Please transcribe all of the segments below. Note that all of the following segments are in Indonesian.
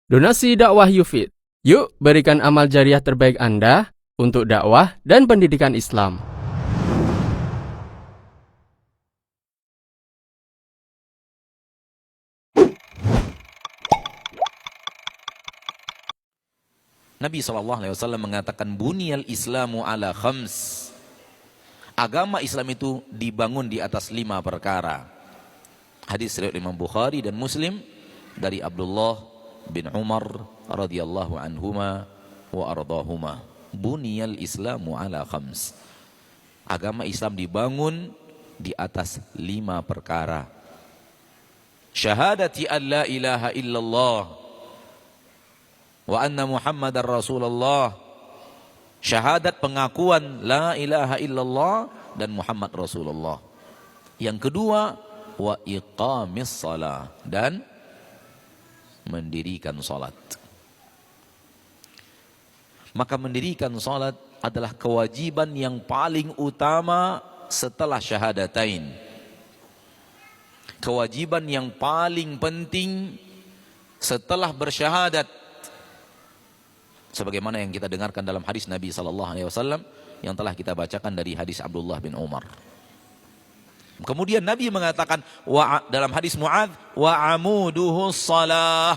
Donasi dakwah Yufid. Yuk berikan amal jariah terbaik Anda untuk dakwah dan pendidikan Islam. Nabi SAW mengatakan buniyal Islamu ala khams. Agama Islam itu dibangun di atas 5 perkara. Hadis riwayat Imam Bukhari dan Muslim dari Abdullah bin Umar radhiyallahu anhuma wa ardahuma. Buniyal Islamu ala khams. Agama Islam dibangun di atas 5 perkara. Syahadati an la ilaha illallah wa anna Muhammadar Rasulullah. Syahadat pengakuan la ilaha illallah dan Muhammad Rasulullah. Yang kedua, wa iqamis salah, dan mendirikan salat. Maka mendirikan salat adalah kewajiban yang paling utama setelah syahadatain. Kewajiban yang paling penting setelah bersyahadat. Sebagaimana yang kita dengarkan dalam hadis Nabi SAW yang telah kita bacakan dari hadis Abdullah bin Umar. Kemudian Nabi mengatakan dalam hadis Mu'adz, wa amuduhu shalah.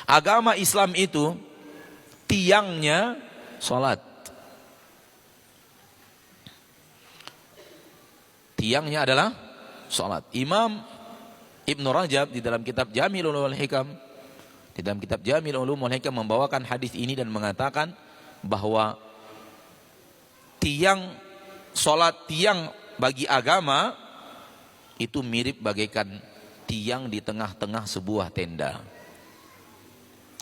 Agama Islam itu tiangnya salat. Tiangnya adalah salat. Imam Ibn Rajab di dalam kitab Jami'ul Ulumul Hikam, di dalam kitab Jami'ul Ulumul Hikam membawakan hadis ini dan mengatakan bahwa tiang salat, tiang bagi agama itu mirip bagaikan tiang di tengah-tengah sebuah tenda.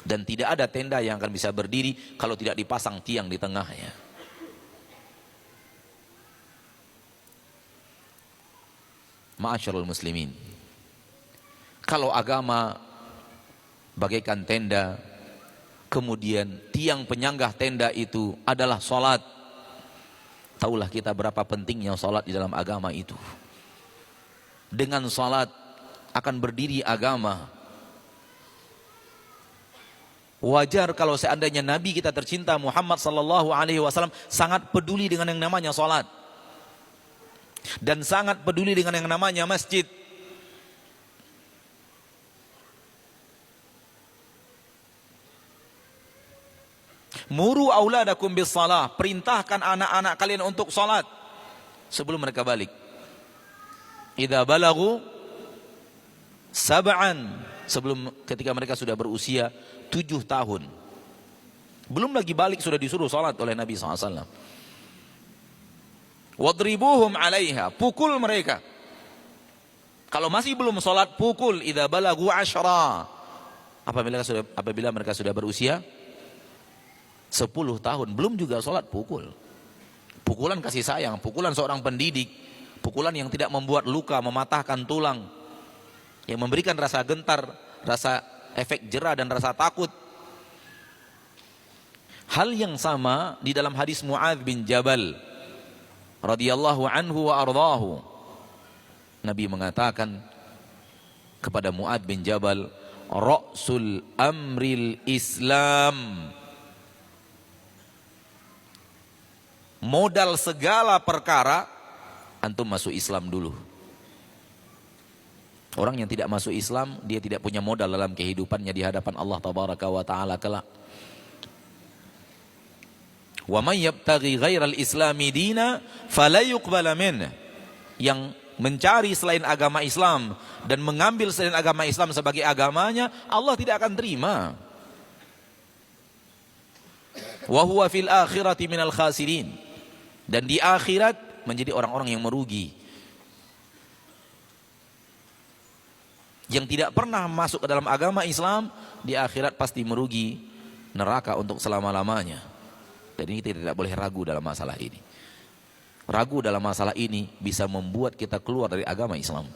Dan tidak ada tenda yang akan bisa berdiri kalau tidak dipasang tiang di tengahnya. Ma'asyarul muslimin, kalau agama bagaikan tenda, kemudian tiang penyanggah tenda itu adalah salat, taulah kita berapa pentingnya salat di dalam agama itu. Dengan salat akan berdiri agama. Wajar kalau seandainya Nabi kita tercinta Muhammad SAW sangat peduli dengan yang namanya salat dan sangat peduli dengan yang namanya masjid. Muru auladakum bis salah, perintahkan anak-anak kalian untuk salat sebelum mereka balik. Idza balagu sab'an, sebelum ketika mereka sudah berusia 7 tahun. Belum lagi balik sudah disuruh salat oleh Nabi SAW. Wadribuhum 'alaiha, pukul mereka. Kalau masih belum salat, pukul. Idza balagu 10, apabila mereka sudah berusia 10 tahun, belum juga sholat, pukul. Pukulan kasih sayang, pukulan seorang pendidik, pukulan yang tidak membuat luka, mematahkan tulang, yang memberikan rasa gentar, rasa efek jera dan rasa takut. Hal yang sama di dalam hadis Mu'adz bin Jabal radhiyallahu anhu wa ardhahu. Nabi mengatakan kepada Mu'adz bin Jabal, ra'sul amril Islam, modal segala perkara antum masuk Islam dulu. Orang yang tidak masuk Islam, dia tidak punya modal dalam kehidupannya di hadapan Allah tabaraka wa taala kelak. Wa may yabtaghi ghairal islami dina fala yuqbala min. Yang mencari selain agama Islam dan mengambil selain agama Islam sebagai agamanya, Allah tidak akan terima. Wa huwa fil akhirati minal khasirin, dan di akhirat menjadi orang-orang yang merugi. Yang tidak pernah masuk ke dalam agama Islam, di akhirat pasti merugi, neraka untuk selama-lamanya. Dan ini tidak boleh ragu dalam masalah ini. Ragu dalam masalah ini bisa membuat kita keluar dari agama Islam.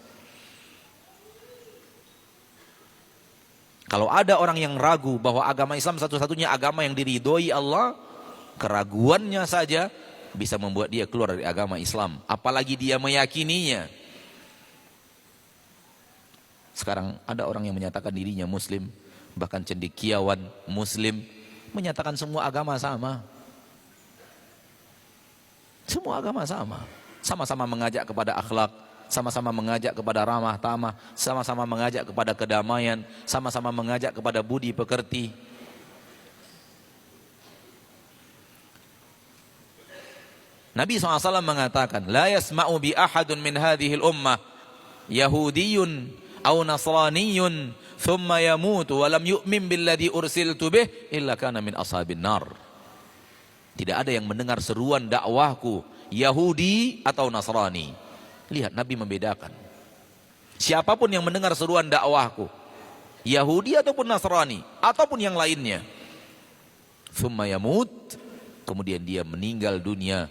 Kalau ada orang yang ragu bahwa agama Islam satu-satunya agama yang diridhoi Allah, keraguannya saja bisa membuat dia keluar dari agama Islam, apalagi dia meyakininya. Sekarang ada orang yang menyatakan dirinya muslim, bahkan cendekiawan muslim menyatakan semua agama sama. Semua agama sama. Sama-sama mengajak kepada akhlak, sama-sama mengajak kepada ramah tamah, sama-sama mengajak kepada kedamaian, sama-sama mengajak kepada budi pekerti. Nabi SAW mengatakan, la yasma'u bi ahadun min hadhil ummah Yahudiyun aw Nasraniyun thumma yamutu wa lam yu'min billadhi ursiltu bih illa kana min ashabin nar. Tidak ada yang mendengar seruan dakwahku Yahudi atau Nasrani. Lihat, Nabi membedakan. Siapapun yang mendengar seruan dakwahku Yahudi ataupun Nasrani ataupun yang lainnya, thumma yamut, kemudian dia meninggal dunia,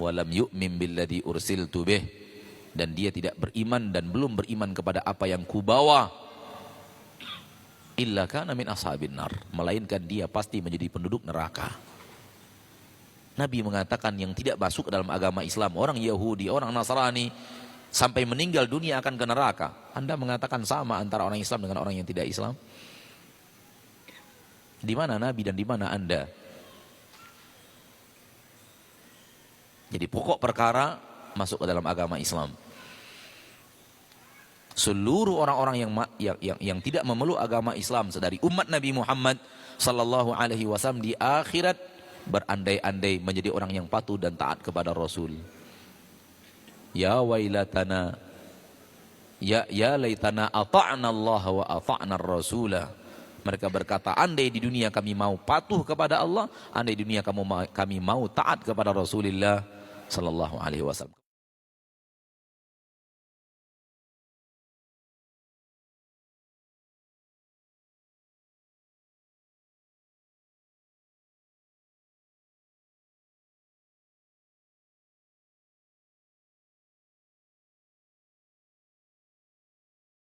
walam yu'min billadhi ursiltu bih, dan dia tidak beriman dan belum beriman kepada apa yang kubawa, illa kana min ashabin nar, melainkan dia pasti menjadi penduduk neraka. Nabi mengatakan yang tidak masuk ke dalam agama Islam, orang Yahudi, orang Nasrani, sampai meninggal dunia akan ke neraka. Anda mengatakan sama antara orang Islam dengan orang yang tidak Islam? Di mana Nabi dan di mana Anda? Jadi pokok perkara masuk ke dalam agama Islam. Seluruh orang-orang yang tidak memeluk agama Islam dari umat Nabi Muhammad sallallahu alaihi wasallam di akhirat berandai-andai menjadi orang yang patuh dan taat kepada Rasul. Ya wailatana, ya laitana ata'na Allah wa ata'na Rasulah. Mereka berkata, andai di dunia kami mau patuh kepada Allah, andai di dunia kami mau taat kepada Rasulullah sallallahu alaihi wasallam.